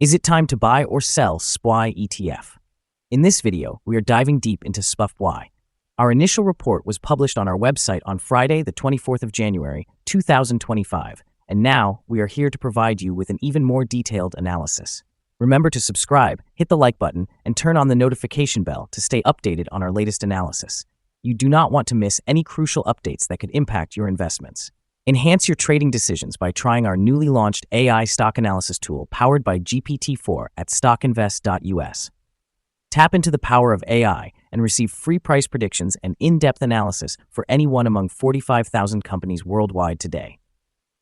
Is it time to buy or sell SPY ETF? In this video, we are diving deep into SPY. Our initial report was published on our website on Friday, the 24th of January, 2025, and now we are here to provide you with an even more detailed analysis. Remember to subscribe, hit the like button, and turn on the notification bell to stay updated on our latest analysis. You do not want to miss any crucial updates that could impact your investments. Enhance your trading decisions by trying our newly launched AI stock analysis tool powered by GPT-4 at StockInvest.us. Tap into the power of AI and receive free price predictions and in-depth analysis for any one among 45,000 companies worldwide today.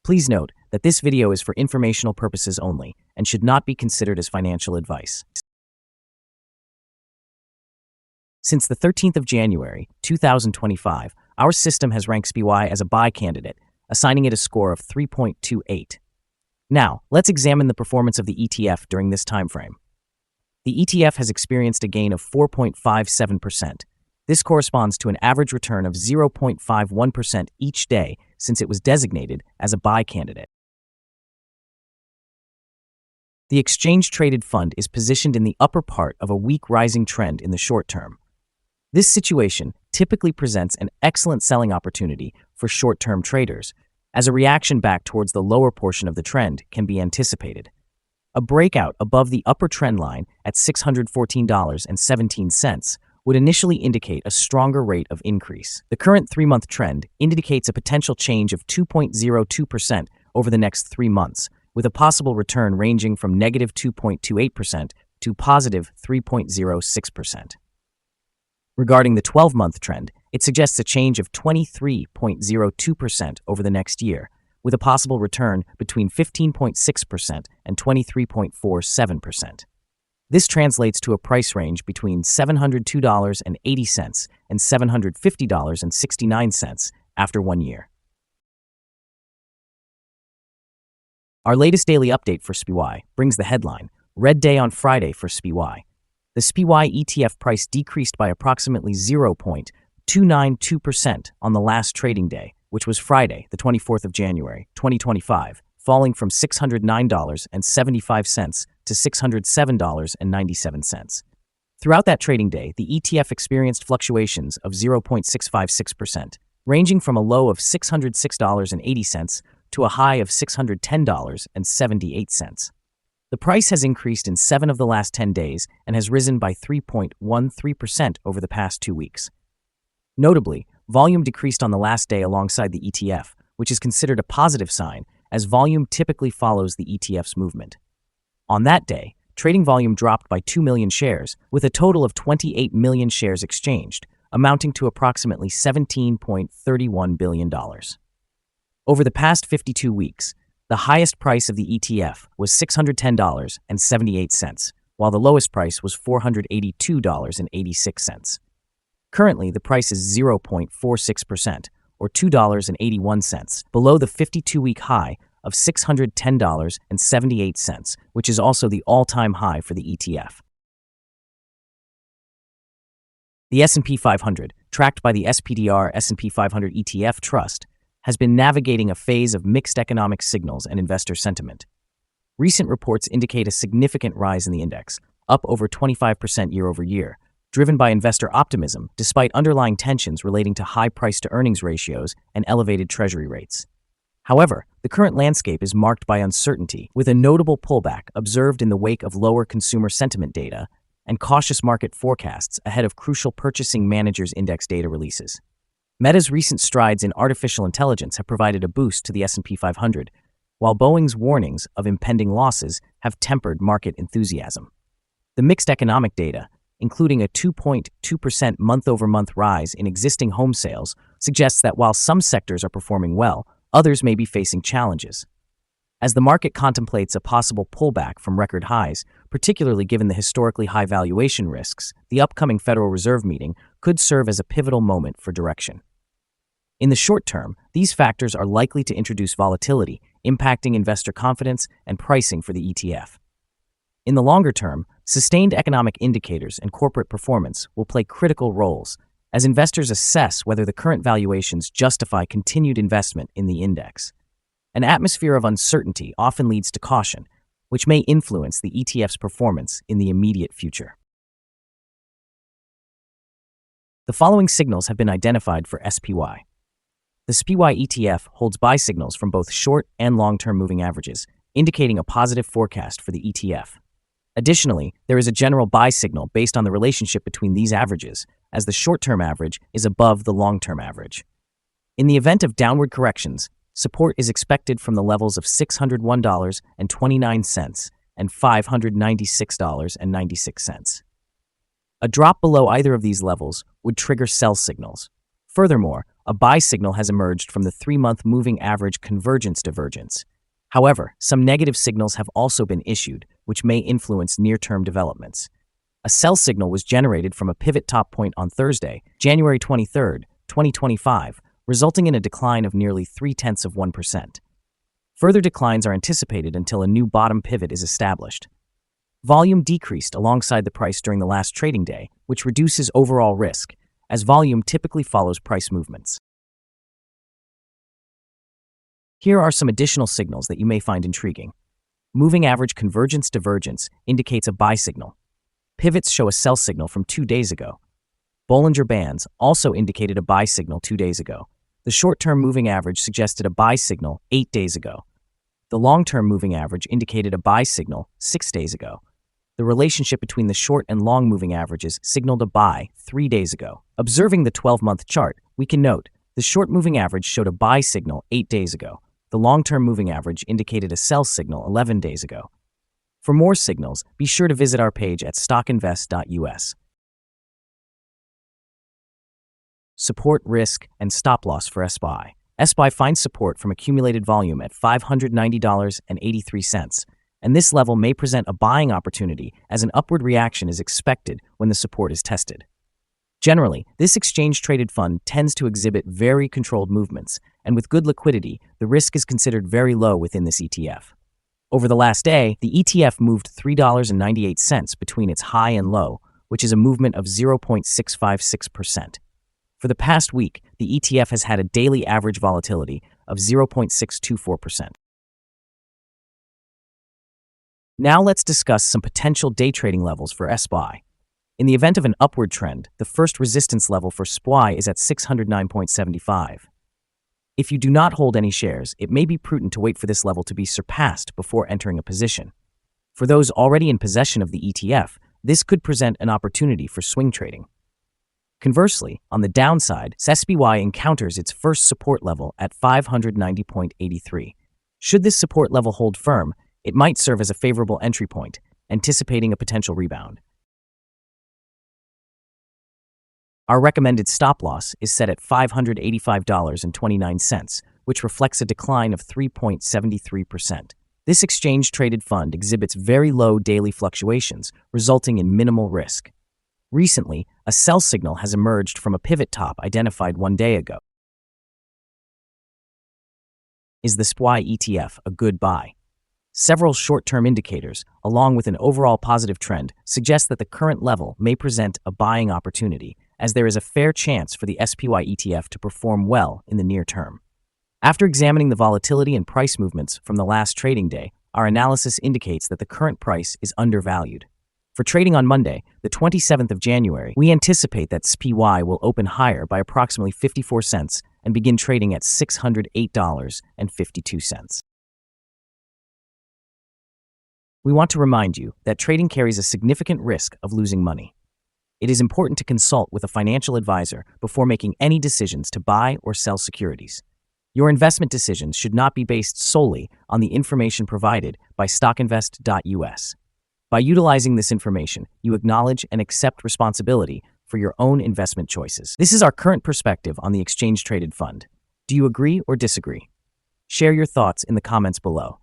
Please note that this video is for informational purposes only and should not be considered as financial advice. Since the 13th of January, 2025, our system has ranked SPY as a buy candidate, assigning it a score of 3.28. Now, let's examine the performance of the ETF during this time frame. The ETF has experienced a gain of 4.57%. This corresponds to an average return of 0.51% each day since it was designated as a buy candidate. The exchange-traded fund is positioned in the upper part of a weak rising trend in the short term. This situation typically presents an excellent selling opportunity for short-term traders, as a reaction back towards the lower portion of the trend can be anticipated. A breakout above the upper trend line at $614.17 would initially indicate a stronger rate of increase. The current 3-month trend indicates a potential change of 2.02% over the next 3 months, with a possible return ranging from negative 2.28% to positive 3.06%. Regarding the 12-month trend, it suggests a change of 23.02% over the next year, with a possible return between 15.6% and 23.47%. This translates to a price range between $702.80 and $750.69 after 1 year. Our latest daily update for SPY brings the headline, Red Day on Friday for SPY. The SPY ETF price decreased by approximately 0.292% on the last trading day, which was Friday, the 24th of January, 2025, falling from $609.75 to $607.97. Throughout that trading day, the ETF experienced fluctuations of 0.656%, ranging from a low of $606.80 to a high of $610.78. The price has increased in 7 of the last 10 days and has risen by 3.13% over the past 2 weeks. Notably, volume decreased on the last day alongside the ETF, which is considered a positive sign as volume typically follows the ETF's movement. On that day, trading volume dropped by 2 million shares, with a total of 28 million shares exchanged, amounting to approximately $17.31 billion. Over the past 52 weeks, the highest price of the ETF was $610.78, while the lowest price was $482.86. Currently, the price is 0.46%, or $2.81, below the 52-week high of $610.78, which is also the all-time high for the ETF. The S&P 500, tracked by the SPDR S&P 500 ETF Trust, has been navigating a phase of mixed economic signals and investor sentiment. Recent reports indicate a significant rise in the index, up over 25% year over year, driven by investor optimism despite underlying tensions relating to high price-to-earnings ratios and elevated treasury rates. However, the current landscape is marked by uncertainty, with a notable pullback observed in the wake of lower consumer sentiment data and cautious market forecasts ahead of crucial purchasing managers' index data releases. Meta's recent strides in artificial intelligence have provided a boost to the S&P 500, while Boeing's warnings of impending losses have tempered market enthusiasm. The mixed economic data, including a 2.2% month-over-month rise in existing home sales, suggests that while some sectors are performing well, others may be facing challenges. As the market contemplates a possible pullback from record highs, particularly given the historically high valuation risks, the upcoming Federal Reserve meeting could serve as a pivotal moment for direction. In the short term, these factors are likely to introduce volatility, impacting investor confidence and pricing for the ETF. In the longer term, sustained economic indicators and corporate performance will play critical roles as investors assess whether the current valuations justify continued investment in the index. An atmosphere of uncertainty often leads to caution, which may influence the ETF's performance in the immediate future. The following signals have been identified for SPY. The SPY ETF holds buy signals from both short and long-term moving averages, indicating a positive forecast for the ETF. Additionally, there is a general buy signal based on the relationship between these averages, as the short-term average is above the long-term average. In the event of downward corrections, support is expected from the levels of $601.29 and $596.96. A drop below either of these levels would trigger sell signals. Furthermore, a buy signal has emerged from the 3-month moving average convergence divergence. However, some negative signals have also been issued, which may influence near-term developments. A sell signal was generated from a pivot top point on Thursday, January 23, 2025, resulting in a decline of nearly 0.3%. Further declines are anticipated until a new bottom pivot is established. Volume decreased alongside the price during the last trading day, which reduces overall risk, as volume typically follows price movements. Here are some additional signals that you may find intriguing. Moving average convergence divergence indicates a buy signal. Pivots show a sell signal from 2 days ago. Bollinger Bands also indicated a buy signal 2 days ago. The short-term moving average suggested a buy signal 8 days ago. The long-term moving average indicated a buy signal 6 days ago. The relationship between the short and long moving averages signaled a buy 3 days ago. Observing the 12-month chart, we can note the short moving average showed a buy signal 8 days ago. The long-term moving average indicated a sell signal 11 days ago. For more signals, be sure to visit our page at StockInvest.us. Support, risk, and stop loss for SPY. SPY finds support from accumulated volume at $590.83, and this level may present a buying opportunity as an upward reaction is expected when the support is tested. Generally, this exchange-traded fund tends to exhibit very controlled movements, and with good liquidity, the risk is considered very low within this ETF. Over the last day, the ETF moved $3.98 between its high and low, which is a movement of 0.656%. For the past week, the ETF has had a daily average volatility of 0.624%. Now let's discuss some potential day trading levels for SPY. In the event of an upward trend, the first resistance level for SPY is at 609.75. If you do not hold any shares, it may be prudent to wait for this level to be surpassed before entering a position. For those already in possession of the ETF, this could present an opportunity for swing trading. Conversely, on the downside, SPY encounters its first support level at 590.83. Should this support level hold firm, it might serve as a favorable entry point, anticipating a potential rebound. Our recommended stop loss is set at $585.29, which reflects a decline of 3.73%. This exchange-traded fund exhibits very low daily fluctuations, resulting in minimal risk. Recently, a sell signal has emerged from a pivot top identified 1 day ago. Is the SPY ETF a good buy? Several short-term indicators, along with an overall positive trend, suggest that the current level may present a buying opportunity, as there is a fair chance for the SPY ETF to perform well in the near term. After examining the volatility and price movements from the last trading day, our analysis indicates that the current price is undervalued. For trading on Monday, the 27th of January, we anticipate that SPY will open higher by approximately 54 cents and begin trading at $608.52. We want to remind you that trading carries a significant risk of losing money. It is important to consult with a financial advisor before making any decisions to buy or sell securities. Your investment decisions should not be based solely on the information provided by StockInvest.us. By utilizing this information, you acknowledge and accept responsibility for your own investment choices. This is our current perspective on the exchange-traded fund. Do you agree or disagree? Share your thoughts in the comments below.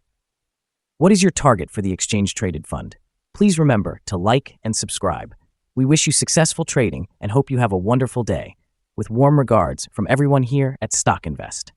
What is your target for the exchange-traded fund? Please remember to like and subscribe. We wish you successful trading and hope you have a wonderful day. With warm regards from everyone here at StockInvest.